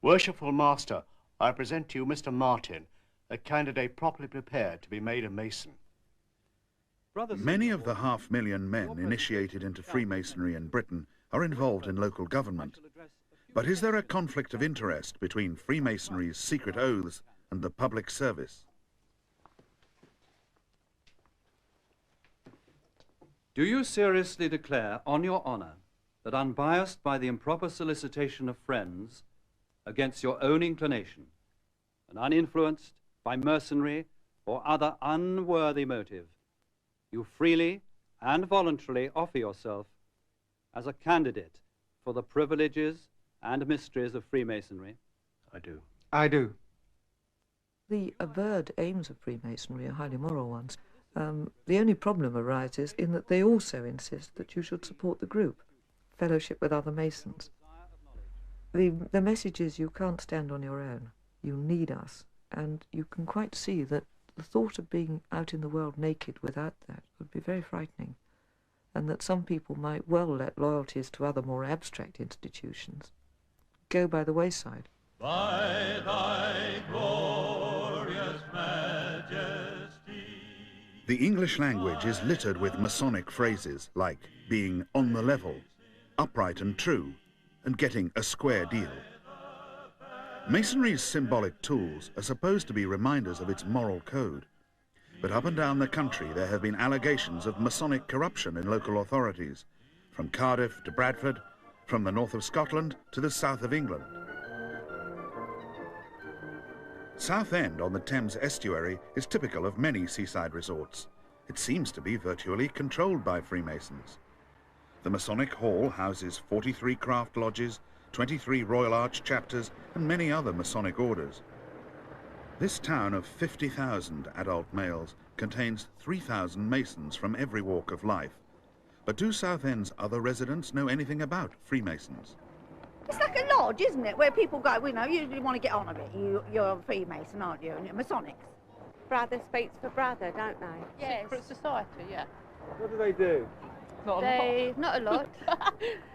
Worshipful Master, I present to you Mr. Martin, a candidate properly prepared to be made a Mason. Many of the 500,000 men initiated into Freemasonry in Britain are involved in local government. But is there a conflict of interest between Freemasonry's secret oaths and the public service? Do you seriously declare on your honour that, unbiased by the improper solicitation of friends against your own inclination, and uninfluenced by mercenary or other unworthy motive, you freely and voluntarily offer yourself as a candidate for the privileges and mysteries of Freemasonry? I do. I do. The averred aims of Freemasonry are highly moral ones. The only problem arises in that they also insist that you should support the group, fellowship with other Masons. The message is you can't stand on your own. You need us, and you can quite see that the thought of being out in the world naked without that would be very frightening, and that some people might well let loyalties to other more abstract institutions go by the wayside. By thy glorious majesty. The English language is littered with Masonic phrases like being on the level, upright and true, and getting a square deal. Masonry's symbolic tools are supposed to be reminders of its moral code. But up and down the country there have been allegations of Masonic corruption in local authorities, from Cardiff to Bradford, from the north of Scotland to the south of England. Southend on the Thames estuary is typical of many seaside resorts. It seems to be virtually controlled by Freemasons. The Masonic Hall houses 43 craft lodges, 23 Royal Arch chapters, and many other Masonic orders. This town of 50,000 adult males contains 3,000 Masons from every walk of life. But do Southend's other residents know anything about Freemasons? It's like a lodge, isn't it, where people go, you know, you want to get on a bit. You're a Freemason, aren't you? And you're Masonics. Brother speaks for brother, don't they? Yes. Secret society, yeah. What do they do? Not a lot. Not a lot.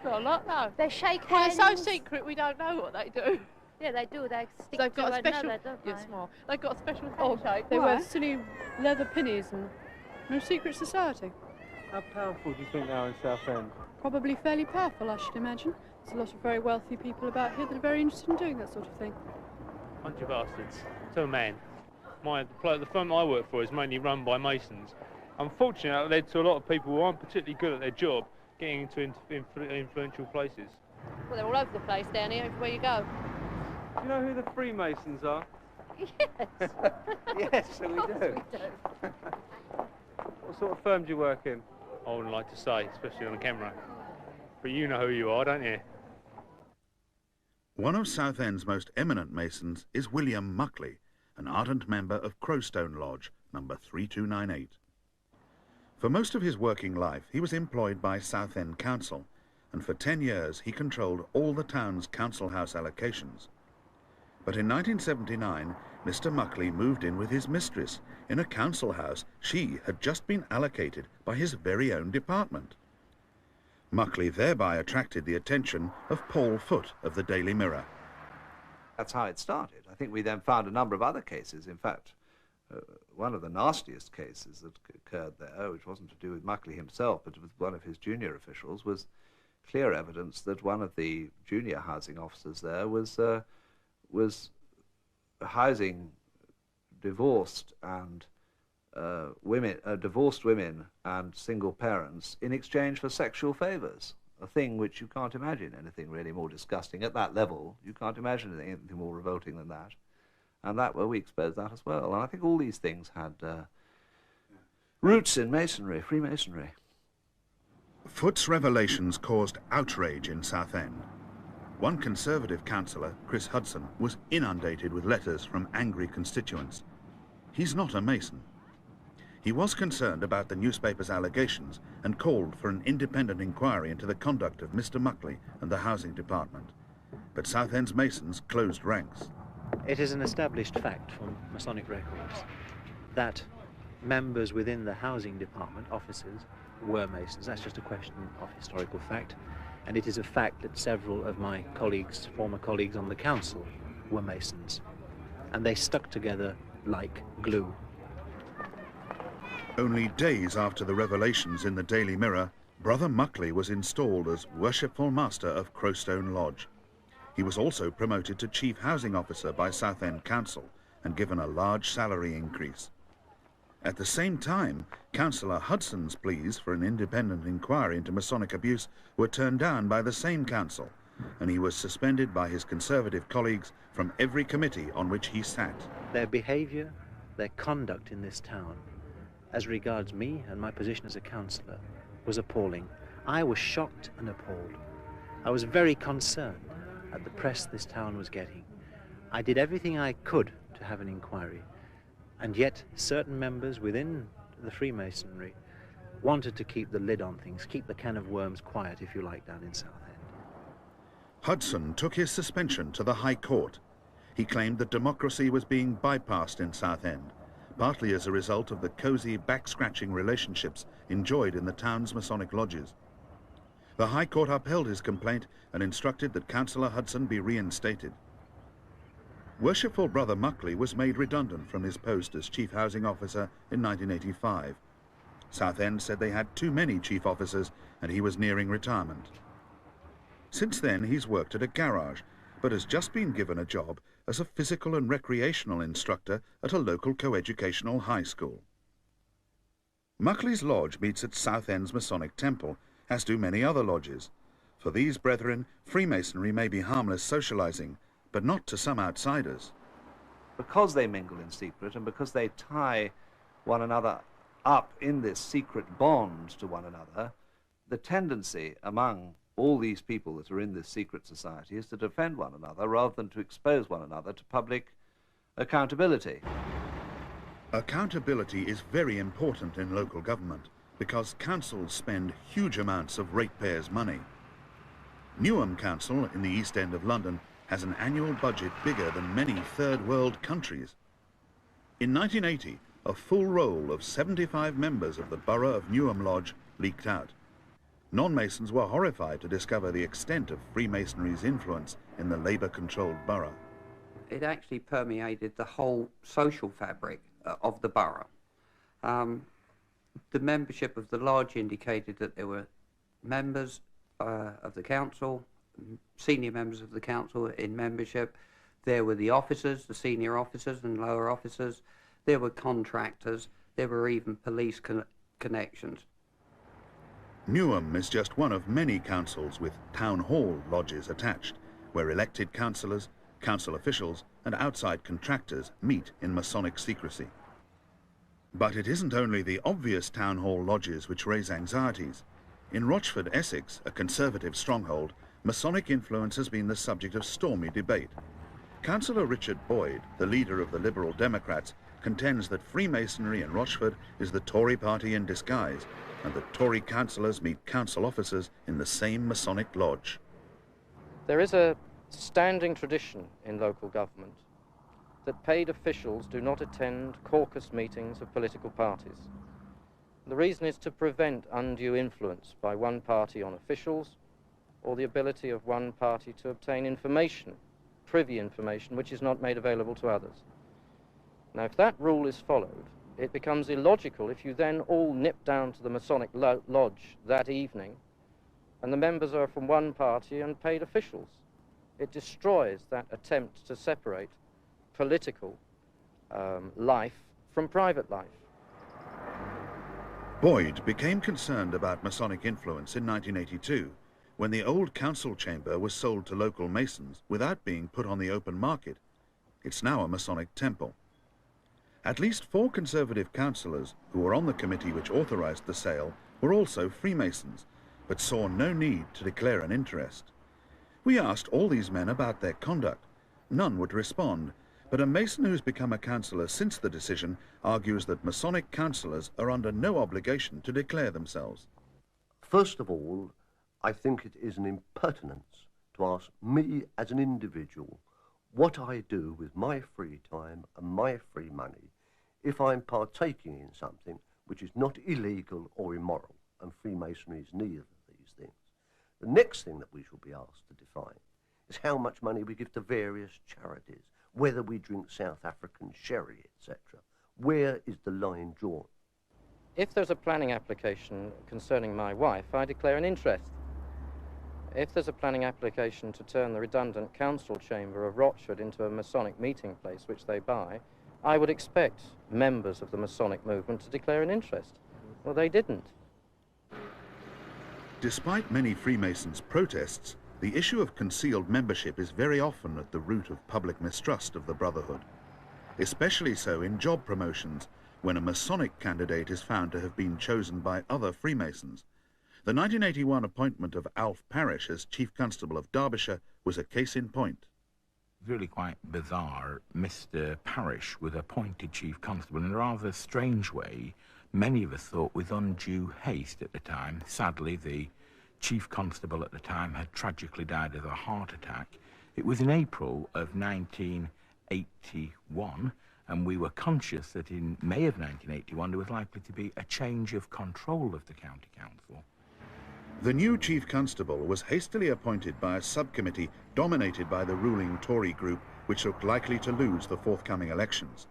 Not a lot, no. They shake Well, hands. they're so secret we don't know what they do. Yeah, they do. They stick They've to got a special, another, don't they? yes, more. They've got a special handshake. They Why? wear silly leather pinnies and no secret society. How powerful do you think they are in Southend? Probably fairly powerful, I should imagine. There's a lot of very wealthy people about here that are very interested in doing that sort of thing. Bunch of bastards. Two men. The firm I work for is mainly run by Masons. Unfortunately, that led to a lot of people who aren't particularly good at their job getting into influential places. Well, they're all over the place down here, everywhere you go. Do you know who the Freemasons are? Yes. Yes, we do. What sort of firm do you work in? I wouldn't like to say, especially on a camera. But you know who you are, don't you? One of Southend's most eminent Masons is William Muckley, an ardent member of Crowstone Lodge, number 3298. For most of his working life, he was employed by Southend Council, and for 10 years he controlled all the town's council house allocations. But in 1979, Mr. Muckley moved in with his mistress in a council house she had just been allocated by his very own department. Muckley thereby attracted the attention of Paul Foote of the Daily Mirror. That's how it started. I think we then found a number of other cases. In fact, one of the nastiest cases that occurred there, which wasn't to do with Muckley himself, but with one of his junior officials, was clear evidence that one of the junior housing officers there was housing divorced and divorced women and single parents in exchange for sexual favours, a thing which you can't imagine anything really more disgusting at that level. You can't imagine anything more revolting than that. And we exposed that as well. And I think all these things had roots in Masonry, Freemasonry. Foote's revelations caused outrage in Southend. One Conservative councillor, Chris Hudson, was inundated with letters from angry constituents. He's not a Mason. He was concerned about the newspaper's allegations and called for an independent inquiry into the conduct of Mr. Muckley and the Housing Department. But Southend's Masons closed ranks. It is an established fact from Masonic records that members within the Housing Department, officers, were Masons. That's just a question of historical fact. And it is a fact that several of my colleagues, former colleagues on the council, were Masons, and they stuck together like glue. Only days after the revelations in the Daily Mirror, Brother Muckley was installed as Worshipful Master of Crowstone Lodge. He was also promoted to Chief Housing Officer by Southend Council and given a large salary increase. At the same time, Councillor Hudson's pleas for an independent inquiry into Masonic abuse were turned down by the same council, and he was suspended by his Conservative colleagues from every committee on which he sat. Their behaviour, their conduct in this town, as regards me and my position as a councillor, was appalling. I was shocked and appalled. I was very concerned at the press this town was getting. I did everything I could to have an inquiry, and yet certain members within the Freemasonry wanted to keep the lid on things, keep the can of worms quiet, if you like, down in Southend. Hudson took his suspension to the High Court. He claimed that democracy was being bypassed in Southend, partly as a result of the cosy, back-scratching relationships enjoyed in the town's Masonic lodges. The High Court upheld his complaint and instructed that Councillor Hudson be reinstated. Worshipful Brother Muckley was made redundant from his post as Chief Housing Officer in 1985. Southend said they had too many chief officers and he was nearing retirement. Since then, he's worked at a garage, but has just been given a job as a physical and recreational instructor at a local coeducational high school. Muckley's lodge meets at Southend's Masonic Temple, as do many other lodges. For these brethren, Freemasonry may be harmless socializing, but not to some outsiders. Because they mingle in secret and because they tie one another up in this secret bond to one another, the tendency among all these people that are in this secret society is to defend one another rather than to expose one another to public accountability. Accountability is very important in local government because councils spend huge amounts of ratepayers' money. Newham Council in the East End of London has an annual budget bigger than many third world countries. In 1980, a full roll of 75 members of the Borough of Newham Lodge leaked out. Non-Masons were horrified to discover the extent of Freemasonry's influence in the Labour-controlled borough. It actually permeated the whole social fabric of the borough. The membership of the lodge indicated that there were members of the council, senior members of the council in membership. There were the officers, the senior officers and lower officers. There were contractors. There were even police connections. Newham is just one of many councils with town hall lodges attached, where elected councillors, council officials and outside contractors meet in Masonic secrecy. But it isn't only the obvious town hall lodges which raise anxieties. In Rochford, Essex, a conservative stronghold, Masonic influence has been the subject of stormy debate. Councillor Richard Boyd, the leader of the Liberal Democrats, contends that Freemasonry in Rochford is the Tory party in disguise, and that Tory councillors meet council officers in the same Masonic lodge. There is a standing tradition in local government that paid officials do not attend caucus meetings of political parties. The reason is to prevent undue influence by one party on officials or the ability of one party to obtain information, privy information, which is not made available to others. Now, if that rule is followed, it becomes illogical if you then all nip down to the Masonic Lodge that evening and the members are from one party and paid officials. It destroys that attempt to separate political life from private life. Boyd became concerned about Masonic influence in 1982 when the old council chamber was sold to local Masons without being put on the open market. It's now a Masonic temple. At least 4 conservative councillors who were on the committee which authorised the sale were also Freemasons, but saw no need to declare an interest. We asked all these men about their conduct. None would respond, but a Mason who's become a councillor since the decision argues that Masonic councillors are under no obligation to declare themselves. First of all, I think it is an impertinence to ask me as an individual what I do with my free time and my free money if I'm partaking in something which is not illegal or immoral, and Freemasonry is neither of these things. The next thing that we shall be asked to define It's how much money we give to various charities, whether we drink South African sherry, etc. Where is the line drawn? If there's a planning application concerning my wife, I declare an interest. If there's a planning application to turn the redundant council chamber of Rochford into a Masonic meeting place, which they buy, I would expect members of the Masonic movement to declare an interest. Well, they didn't. Despite many Freemasons' protests, the issue of concealed membership is very often at the root of public mistrust of the Brotherhood, especially so in job promotions, when a Masonic candidate is found to have been chosen by other Freemasons. The 1981 appointment of Alf Parish as Chief Constable of Derbyshire was a case in point. Really quite bizarre. Mr. Parish was appointed Chief Constable in a rather strange way. Many of us thought with undue haste at the time. Sadly, the Chief Constable at the time had tragically died of a heart attack. It was in April of 1981, and we were conscious that in May of 1981 there was likely to be a change of control of the County Council. The new Chief Constable was hastily appointed by a subcommittee dominated by the ruling Tory group, which looked likely to lose the forthcoming elections.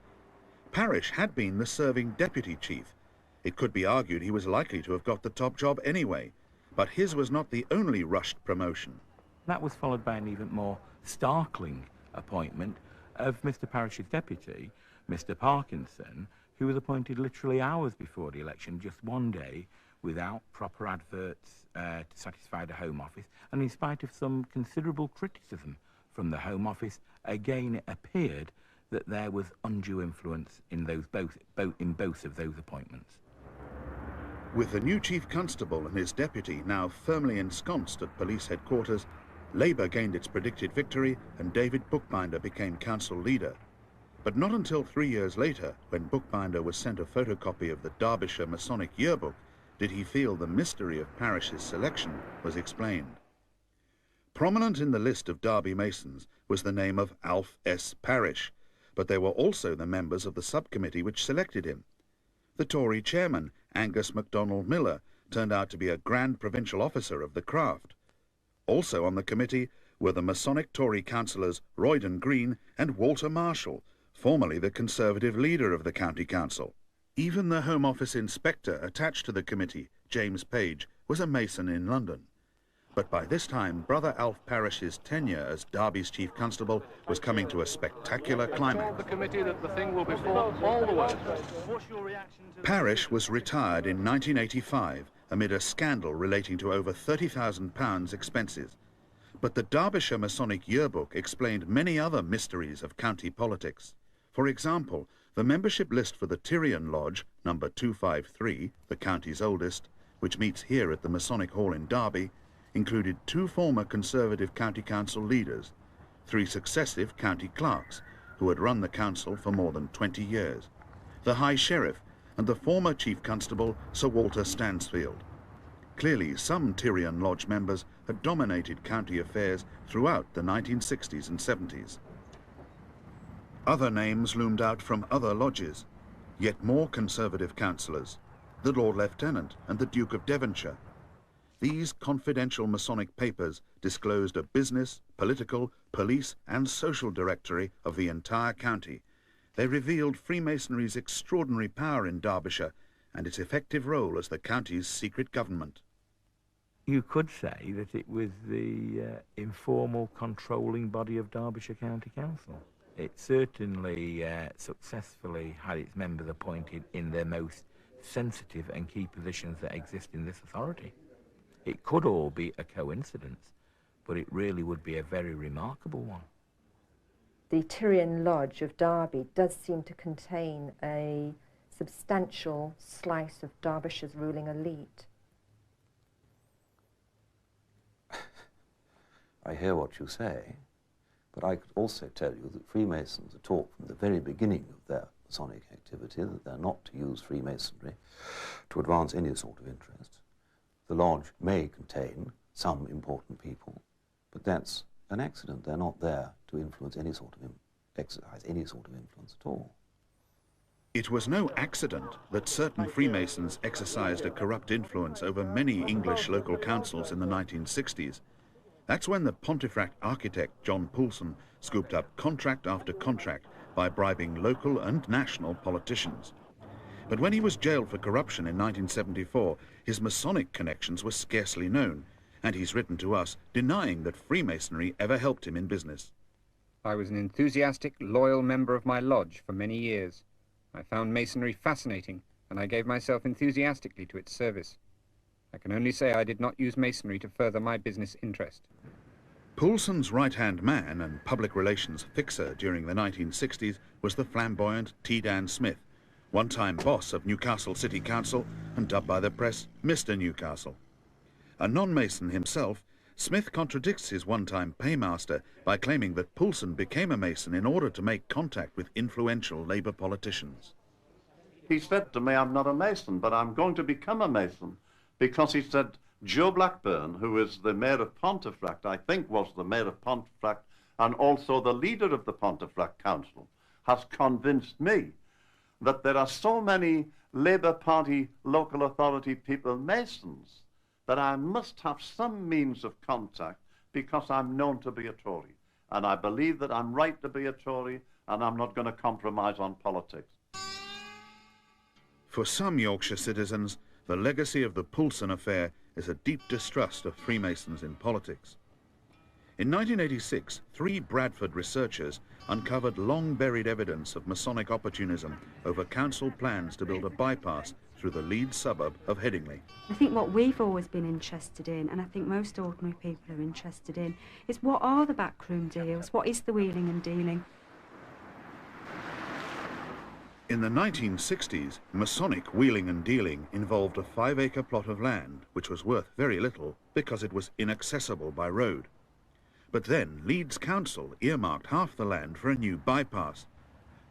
Parish had been the serving Deputy Chief. It could be argued he was likely to have got the top job anyway, but his was not the only rushed promotion. That was followed by an even more startling appointment of Mr. Parish's deputy, Mr. Parkinson, who was appointed literally hours before the election, just one day, without proper adverts to satisfy the Home Office, and in spite of some considerable criticism from the Home Office, again it appeared that there was undue influence in both of those appointments. With the new Chief Constable and his deputy now firmly ensconced at police headquarters, Labour gained its predicted victory and David Bookbinder became council leader. But not until 3 years later, when Bookbinder was sent a photocopy of the Derbyshire Masonic Yearbook, did he feel the mystery of Parish's selection was explained. Prominent in the list of Derby Masons was the name of Alf S. Parish, but there were also the members of the subcommittee which selected him. The Tory chairman, Angus MacDonald Miller, turned out to be a grand provincial officer of the craft. Also on the committee were the Masonic Tory councillors Royden Green and Walter Marshall, formerly the Conservative leader of the County Council. Even the Home Office inspector attached to the committee, James Page, was a Mason in London. But by this time, Brother Alf Parish's tenure as Derby's Chief Constable was coming to a spectacular climax. Parish was retired in 1985 amid a scandal relating to over £30,000 expenses. But the Derbyshire Masonic Yearbook explained many other mysteries of county politics. For example, the membership list for the Tyrian Lodge, number 253, the county's oldest, which meets here at the Masonic Hall in Derby, included 2 former Conservative County Council leaders, 3 successive county clerks who had run the council for more than 20 years, the High Sheriff and the former Chief Constable Sir Walter Stansfield. Clearly, some Tyrian Lodge members had dominated county affairs throughout the 1960s and 70s. Other names loomed out from other lodges, yet more Conservative councillors, the Lord Lieutenant and the Duke of Devonshire. These confidential Masonic papers disclosed a business, political, police and social directory of the entire county. They revealed Freemasonry's extraordinary power in Derbyshire and its effective role as the county's secret government. You could say that it was the informal controlling body of Derbyshire County Council. It certainly successfully had its members appointed in their most sensitive and key positions that exist in this authority. It could all be a coincidence, but it really would be a very remarkable one. The Tyrian Lodge of Derby does seem to contain a substantial slice of Derbyshire's ruling elite. I hear what you say, but I could also tell you that Freemasons are taught from the very beginning of their Masonic activity that they're not to use Freemasonry to advance any sort of interest. The lodge may contain some important people, but that's an accident. They're not there to influence any sort of exercise any sort of influence at all. It was no accident that certain Freemasons exercised a corrupt influence over many English local councils in the 1960s. That's when the Pontefract architect John Poulsen scooped up contract after contract by bribing local and national politicians. But when he was jailed for corruption in 1974, his Masonic connections were scarcely known, and he's written to us denying that Freemasonry ever helped him in business. I was an enthusiastic, loyal member of my lodge for many years. I found Masonry fascinating, and I gave myself enthusiastically to its service. I can only say I did not use Masonry to further my business interest. Poulsen's right-hand man and public relations fixer during the 1960s was the flamboyant T. Dan Smith, one-time boss of Newcastle City Council and dubbed by the press Mr. Newcastle. A non-Mason himself, Smith contradicts his one-time paymaster by claiming that Poulsen became a Mason in order to make contact with influential Labour politicians. He said to me, I'm not a Mason, but I'm going to become a Mason, because he said, Joe Blackburn, who is the mayor of Pontefract, I think was the mayor of Pontefract, and also the leader of the Pontefract Council, has convinced me that there are so many Labour Party local authority people Masons that I must have some means of contact because I'm known to be a Tory. And I believe that I'm right to be a Tory, and I'm not going to compromise on politics. For some Yorkshire citizens, the legacy of the Poulsen affair is a deep distrust of Freemasons in politics. In 1986, 3 Bradford researchers uncovered long-buried evidence of Masonic opportunism over council plans to build a bypass through the Leeds suburb of Headingley. I think what we've always been interested in, and I think most ordinary people are interested in, is what are the backroom deals? What is the wheeling and dealing? In the 1960s, Masonic wheeling and dealing involved a 5-acre plot of land, which was worth very little because it was inaccessible by road. But then Leeds Council earmarked half the land for a new bypass.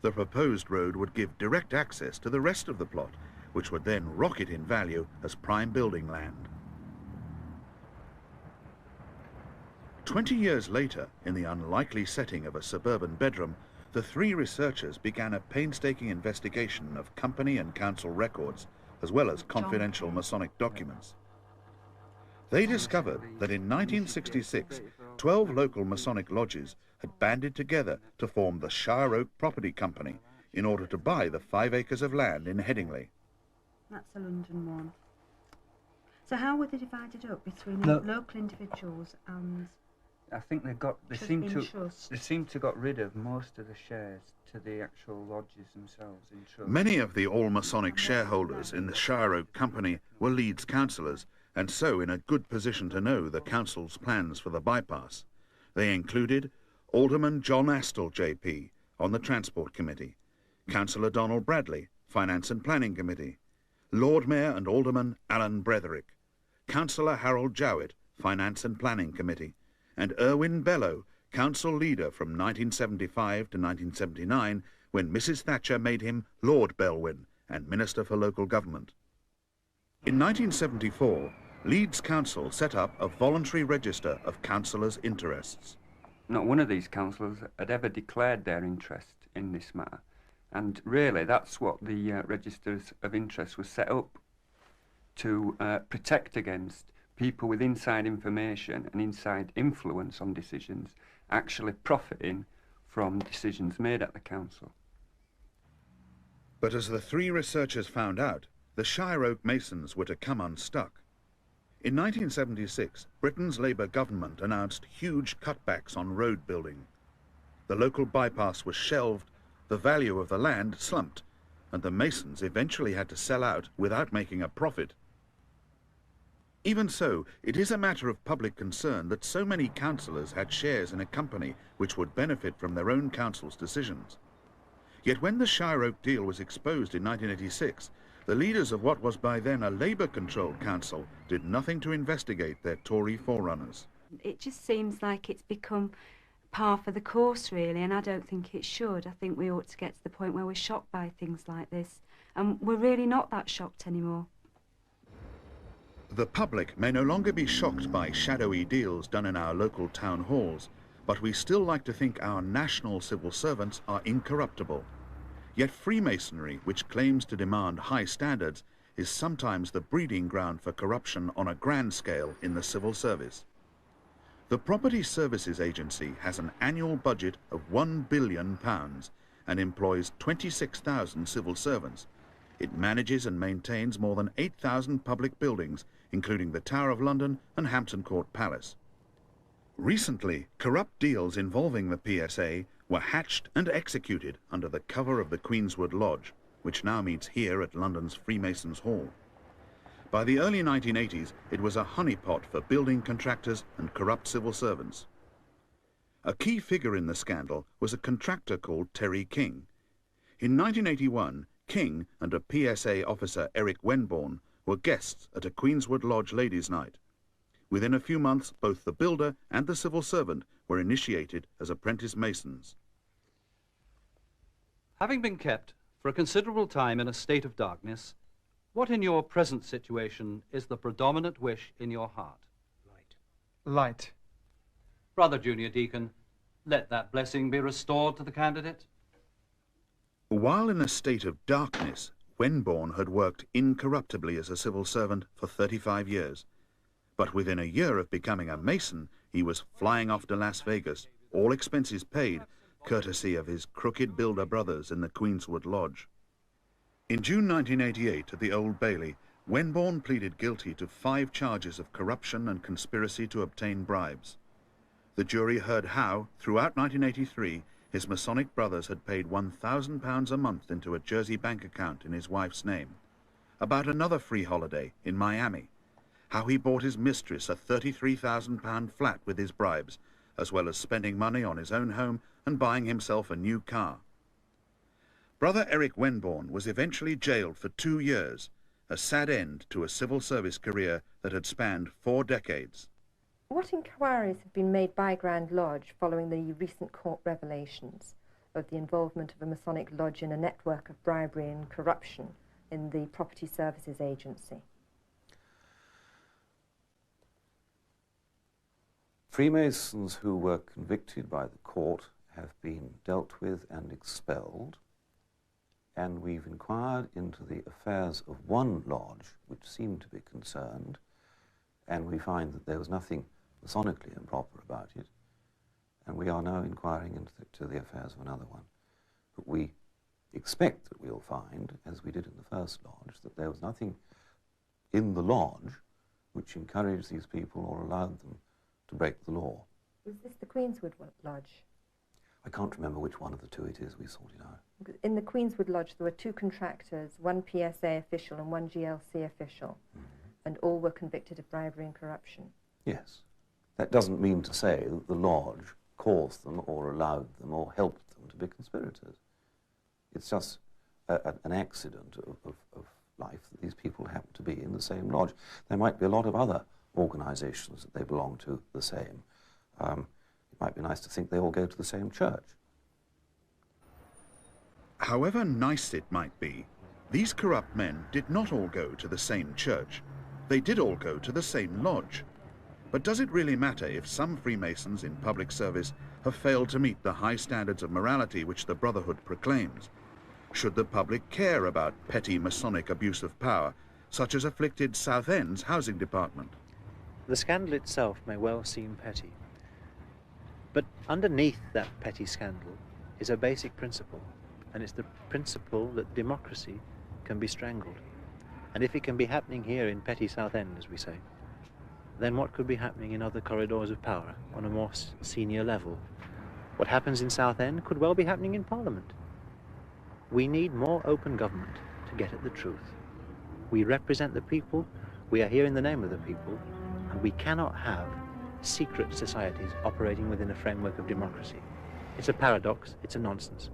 The proposed road would give direct access to the rest of the plot, which would then rocket in value as prime building land. 20 years later, in the unlikely setting of a suburban bedroom, the 3 researchers began a painstaking investigation of company and council records, as well as confidential Masonic documents. They discovered that in 1966, 12 local Masonic lodges had banded together to form the Shire Oak Property Company in order to buy the 5 acres of land in Headingley. That's the London one. So how were they divided up between local individuals and... I think they seem to got rid of most of the shares to the actual lodges themselves in trust. Many of the all-Masonic shareholders in the Shire Oak Company were Leeds councillors, and so in a good position to know the council's plans for the bypass. They included Alderman John Astle, JP, on the Transport Committee, Councillor Donald Bradley, Finance and Planning Committee, Lord Mayor and Alderman Alan Bretherick, Councillor Harold Jowett, Finance and Planning Committee, and Irwin Bellow, council leader from 1975 to 1979, when Mrs. Thatcher made him Lord Belwyn and Minister for Local Government. In 1974, Leeds Council set up a voluntary register of councillors' interests. Not one of these councillors had ever declared their interest in this matter, and really that's what the registers of interest was set up to protect against people with inside information and inside influence on decisions actually profiting from decisions made at the council. But as the 3 researchers found out, the Shire Oak Masons were to come unstuck. In 1976, Britain's Labour government announced huge cutbacks on road building. The local bypass was shelved, the value of the land slumped, and the Masons eventually had to sell out without making a profit. Even so, it is a matter of public concern that so many councillors had shares in a company which would benefit from their own council's decisions. Yet when the Shire Oak deal was exposed in 1986, the leaders of what was by then a Labour-controlled council did nothing to investigate their Tory forerunners. It just seems like it's become par for the course, really, and I don't think it should. I think we ought to get to the point where we're shocked by things like this, and we're really not that shocked anymore. The public may no longer be shocked by shadowy deals done in our local town halls, but we still like to think our national civil servants are incorruptible. Yet Freemasonry, which claims to demand high standards, is sometimes the breeding ground for corruption on a grand scale in the civil service. The Property Services Agency has an annual budget of £1 billion and employs 26,000 civil servants. It manages and maintains more than 8,000 public buildings, including the Tower of London and Hampton Court Palace. Recently, corrupt deals involving the PSA were hatched and executed under the cover of the Queenswood Lodge, which now meets here at London's Freemasons Hall. By the early 1980s, it was a honeypot for building contractors and corrupt civil servants. A key figure in the scandal was a contractor called Terry King. In 1981, King and a PSA officer, Eric Wenborn, were guests at a Queenswood Lodge ladies' night. Within a few months, both the builder and the civil servant were initiated as apprentice masons. Having been kept for a considerable time in a state of darkness, what in your present situation is the predominant wish in your heart? Light. Brother Junior Deacon, let that blessing be restored to the candidate. While in a state of darkness, Wenborn had worked incorruptibly as a civil servant for 35 years. But within a year of becoming a Mason, he was flying off to Las Vegas, all expenses paid, courtesy of his crooked builder brothers in the Queenswood Lodge. In June 1988, at the Old Bailey, Wenborn pleaded guilty to 5 charges of corruption and conspiracy to obtain bribes. The jury heard how, throughout 1983, his Masonic brothers had paid £1,000 a month into a Jersey bank account in his wife's name, about another free holiday in Miami, how he bought his mistress a £33,000 flat with his bribes, as well as spending money on his own home and buying himself a new car. Brother Eric Wenborn was eventually jailed for 2 years, a sad end to a civil service career that had spanned 4 decades. What inquiries have been made by Grand Lodge following the recent court revelations of the involvement of a Masonic Lodge in a network of bribery and corruption in the Property Services Agency? Freemasons who were convicted by the court have been dealt with and expelled, and we've inquired into the affairs of one lodge which seemed to be concerned, and we find that there was nothing Masonically improper about it, and we are now inquiring into the affairs of another one. But we expect that we'll find, as we did in the first lodge, that there was nothing in the lodge which encouraged these people or allowed them to break the law. Was this the Queenswood Lodge? I can't remember which one of the two it is. We sorted out. In the Queenswood Lodge there were 2 contractors, 1 PSA official and 1 GLC official, and all were convicted of bribery and corruption. Yes. That doesn't mean to say that the lodge caused them or allowed them or helped them to be conspirators. It's just an accident of life that these people happen to be in the same lodge. There might be a lot of other organizations that they belong to the same. It might be nice to think they all go to the same church. However nice it might be, these corrupt men did not all go to the same church. They did all go to the same lodge. But does it really matter if some Freemasons in public service have failed to meet the high standards of morality which the Brotherhood proclaims? Should the public care about petty Masonic abuse of power, such as afflicted Southend's housing department? The scandal itself may well seem petty, but underneath that petty scandal is a basic principle, and it's the principle that democracy can be strangled. And if it can be happening here in petty Southend, as we say, then what could be happening in other corridors of power on a more senior level? What happens in Southend could well be happening in Parliament. We need more open government to get at the truth. We represent the people, we are here in the name of the people, and we cannot have secret societies operating within a framework of democracy. It's a paradox, it's a nonsense.